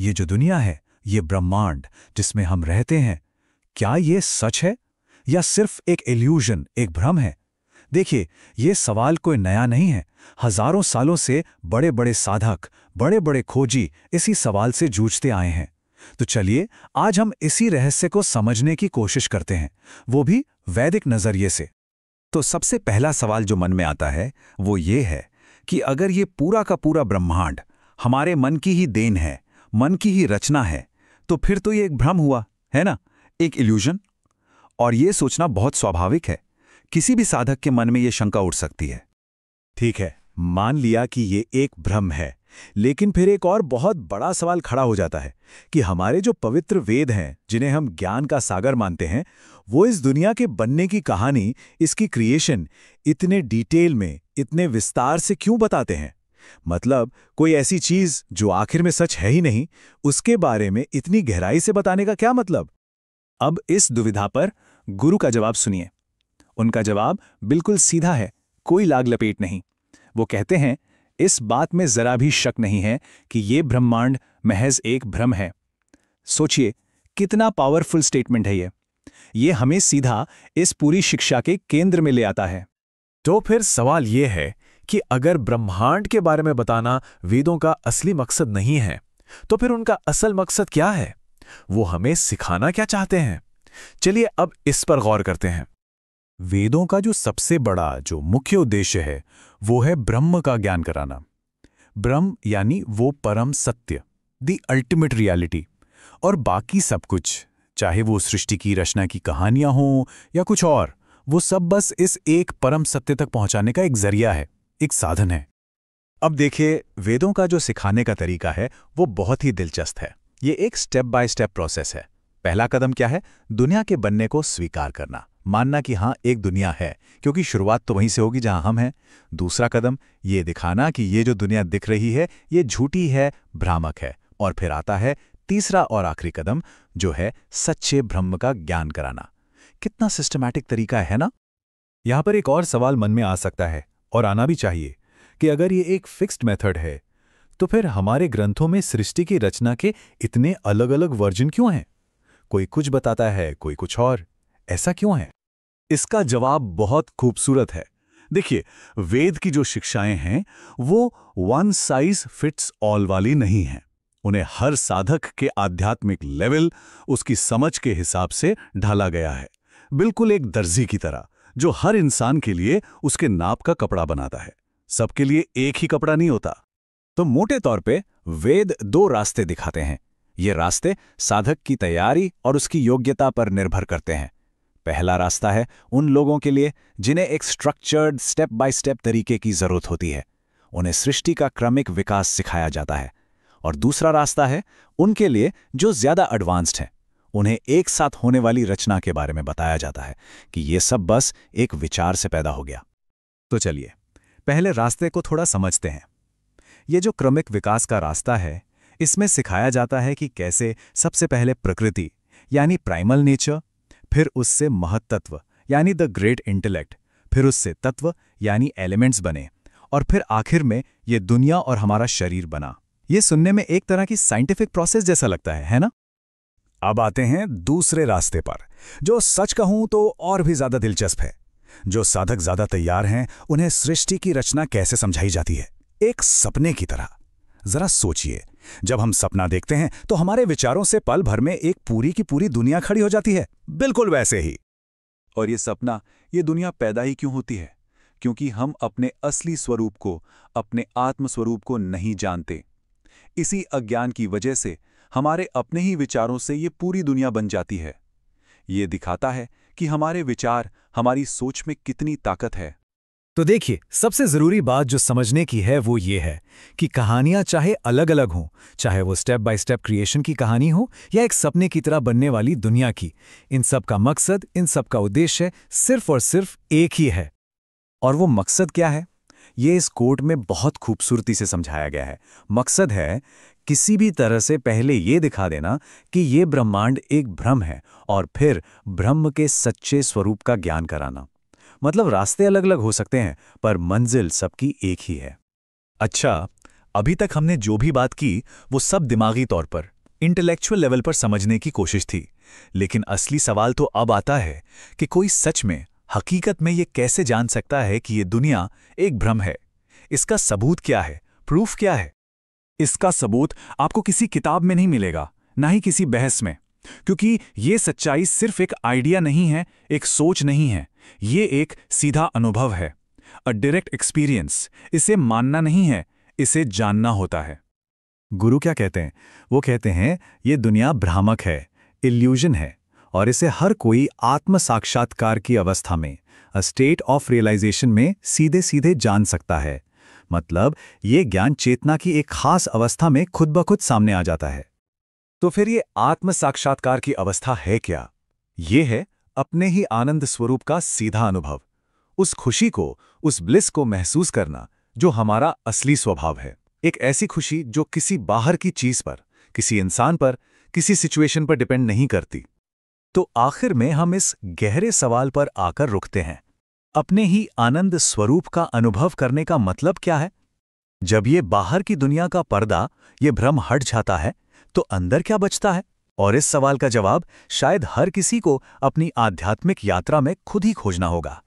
ये जो दुनिया है, ये ब्रह्मांड जिसमें हम रहते हैं, क्या ये सच है या सिर्फ एक इल्यूजन, एक भ्रम है? देखिए, ये सवाल कोई नया नहीं है। हजारों सालों से बड़े बड़े साधक, बड़े बड़े खोजी इसी सवाल से जूझते आए हैं। तो चलिए, आज हम इसी रहस्य को समझने की कोशिश करते हैं, वो भी वैदिक नजरिए से। तो सबसे पहला सवाल जो मन में आता है वो ये है कि अगर ये पूरा का पूरा ब्रह्मांड हमारे मन की ही देन है, मन की ही रचना है, तो फिर तो ये एक भ्रम हुआ, है ना, एक इल्यूजन। और ये सोचना बहुत स्वाभाविक है। किसी भी साधक के मन में ये शंका उठ सकती है। ठीक है, मान लिया कि ये एक भ्रम है, लेकिन फिर एक और बहुत बड़ा सवाल खड़ा हो जाता है कि हमारे जो पवित्र वेद हैं, जिन्हें हम ज्ञान का सागर मानते हैं, वो इस दुनिया के बनने की कहानी, इसकी क्रिएशन इतने डिटेल में, इतने विस्तार से क्यों बताते हैं? मतलब कोई ऐसी चीज जो आखिर में सच है ही नहीं, उसके बारे में इतनी गहराई से बताने का क्या मतलब? अब इस दुविधा पर गुरु का जवाब सुनिए। उनका जवाब बिल्कुल सीधा है, कोई लाग लपेट नहीं। वो कहते हैं, इस बात में जरा भी शक नहीं है कि ये ब्रह्मांड महज एक भ्रम है। सोचिए, कितना पावरफुल स्टेटमेंट है ये। ये हमें सीधा इस पूरी शिक्षा के केंद्र में ले आता है। तो फिर सवाल ये है कि अगर ब्रह्मांड के बारे में बताना वेदों का असली मकसद नहीं है, तो फिर उनका असल मकसद क्या है? वो हमें सिखाना क्या चाहते हैं? चलिए अब इस पर गौर करते हैं। वेदों का जो सबसे बड़ा, जो मुख्य उद्देश्य है, वो है ब्रह्म का ज्ञान कराना। ब्रह्म यानी वो परम सत्य, द अल्टीमेट रियलिटी। और बाकी सब कुछ, चाहे वो सृष्टि की रचना की कहानियां हों या कुछ और, वो सब बस इस एक परम सत्य तक पहुंचाने का एक जरिया है, एक साधन है। अब देखिए, वेदों का जो सिखाने का तरीका है वो बहुत ही दिलचस्प है। ये एक स्टेप बाय स्टेप प्रोसेस है। पहला कदम क्या है? दुनिया के बनने को स्वीकार करना, मानना कि हाँ, एक दुनिया है, क्योंकि शुरुआत तो वहीं से होगी जहां हम हैं। दूसरा कदम ये दिखाना कि ये जो दुनिया दिख रही है ये झूठी है, भ्रामक है। और फिर आता है तीसरा और आखिरी कदम, जो है सच्चे ब्रह्म का ज्ञान कराना। कितना सिस्टमैटिक तरीका है ना? यहां पर एक और सवाल मन में आ सकता है, और आना भी चाहिए, कि अगर ये एक फिक्स्ड मेथड है, तो फिर हमारे ग्रंथों में सृष्टि की रचना के इतने अलग अलग वर्जन क्यों हैं? कोई कुछ बताता है, कोई कुछ और। ऐसा क्यों है? इसका जवाब बहुत खूबसूरत है। देखिए, वेद की जो शिक्षाएं हैं वो वन साइज फिट्स ऑल वाली नहीं हैं। उन्हें हर साधक के आध्यात्मिक लेवल, उसकी समझ के हिसाब से ढाला गया है, बिल्कुल एक दर्जी की तरह, जो हर इंसान के लिए उसके नाप का कपड़ा बनाता है। सबके लिए एक ही कपड़ा नहीं होता। तो मोटे तौर पे वेद दो रास्ते दिखाते हैं। ये रास्ते साधक की तैयारी और उसकी योग्यता पर निर्भर करते हैं। पहला रास्ता है उन लोगों के लिए जिन्हें एक स्ट्रक्चर्ड स्टेप बाय स्टेप तरीके की जरूरत होती है। उन्हें सृष्टि का क्रमिक विकास सिखाया जाता है। और दूसरा रास्ता है उनके लिए जो ज्यादा एडवांस्ड हैं। उन्हें एक साथ होने वाली रचना के बारे में बताया जाता है कि ये सब बस एक विचार से पैदा हो गया। तो चलिए, पहले रास्ते को थोड़ा समझते हैं। ये जो क्रमिक विकास का रास्ता है, इसमें सिखाया जाता है कि कैसे सबसे पहले प्रकृति यानी प्राइमल नेचर, फिर उससे महत्त्व यानी द ग्रेट इंटेलेक्ट, फिर उससे तत्व यानी एलिमेंट्स बने, और फिर आखिर में ये दुनिया और हमारा शरीर बना। ये सुनने में एक तरह की साइंटिफिक प्रोसेस जैसा लगता है ना? अब आते हैं दूसरे रास्ते पर, जो सच कहूं तो और भी ज्यादा दिलचस्प है। जो साधक ज्यादा तैयार हैं, उन्हें सृष्टि की रचना कैसे समझाई जाती है? एक सपने की तरह। जरा सोचिए, जब हम सपना देखते हैं तो हमारे विचारों से पल भर में एक पूरी की पूरी दुनिया खड़ी हो जाती है, बिल्कुल वैसे ही। और ये सपना, ये दुनिया पैदा ही क्यों होती है? क्योंकि हम अपने असली स्वरूप को, अपने आत्म स्वरूप को नहीं जानते। इसी अज्ञान की वजह से हमारे अपने ही विचारों से ये पूरी दुनिया बन जाती है। ये दिखाता है कि हमारे विचार, हमारी सोच में कितनी ताकत है। तो देखिए, सबसे जरूरी बात जो समझने की है वो ये है कि कहानियां चाहे अलग अलग हों, चाहे वो स्टेप बाय स्टेप क्रिएशन की कहानी हो या एक सपने की तरह बनने वाली दुनिया की, इन सब का मकसद, इन सब का उद्देश्य सिर्फ और सिर्फ एक ही है। और वो मकसद क्या है? ये इस कोट में बहुत खूबसूरती से समझाया गया है। मकसद है किसी भी तरह से पहले ये दिखा देना कि ये ब्रह्मांड एक भ्रम है, और फिर ब्रह्म के सच्चे स्वरूप का ज्ञान कराना। मतलब रास्ते अलग अलग हो सकते हैं, पर मंजिल सबकी एक ही है। अच्छा, अभी तक हमने जो भी बात की वो सब दिमागी तौर पर, इंटेलेक्चुअल लेवल पर समझने की कोशिश थी। लेकिन असली सवाल तो अब आता है कि कोई सच में, हकीकत में ये कैसे जान सकता है कि ये दुनिया एक भ्रम है? इसका सबूत क्या है? प्रूफ क्या है? इसका सबूत आपको किसी किताब में नहीं मिलेगा, ना ही किसी बहस में, क्योंकि ये सच्चाई सिर्फ एक आइडिया नहीं है, एक सोच नहीं है। ये एक सीधा अनुभव है, अ डायरेक्ट एक्सपीरियंस। इसे मानना नहीं है, इसे जानना होता है। गुरु क्या कहते हैं? वो कहते हैं ये दुनिया भ्रामक है, इल्यूजन है, और इसे हर कोई आत्म साक्षात्कार की अवस्था में, अ स्टेट ऑफ रियलाइजेशन में सीधे सीधे जान सकता है। मतलब ये ज्ञान चेतना की एक खास अवस्था में खुद ब खुद सामने आ जाता है। तो फिर ये आत्म साक्षात्कार की अवस्था है क्या? ये है अपने ही आनंद स्वरूप का सीधा अनुभव, उस खुशी को, उस ब्लिस को महसूस करना जो हमारा असली स्वभाव है। एक ऐसी खुशी जो किसी बाहर की चीज पर, किसी इंसान पर, किसी सिचुएशन पर डिपेंड नहीं करती। तो आखिर में हम इस गहरे सवाल पर आकर रुकते हैं, अपने ही आनंद स्वरूप का अनुभव करने का मतलब क्या है? जब ये बाहर की दुनिया का पर्दा, ये भ्रम हट जाता है, तो अंदर क्या बचता है? और इस सवाल का जवाब शायद हर किसी को अपनी आध्यात्मिक यात्रा में खुद ही खोजना होगा।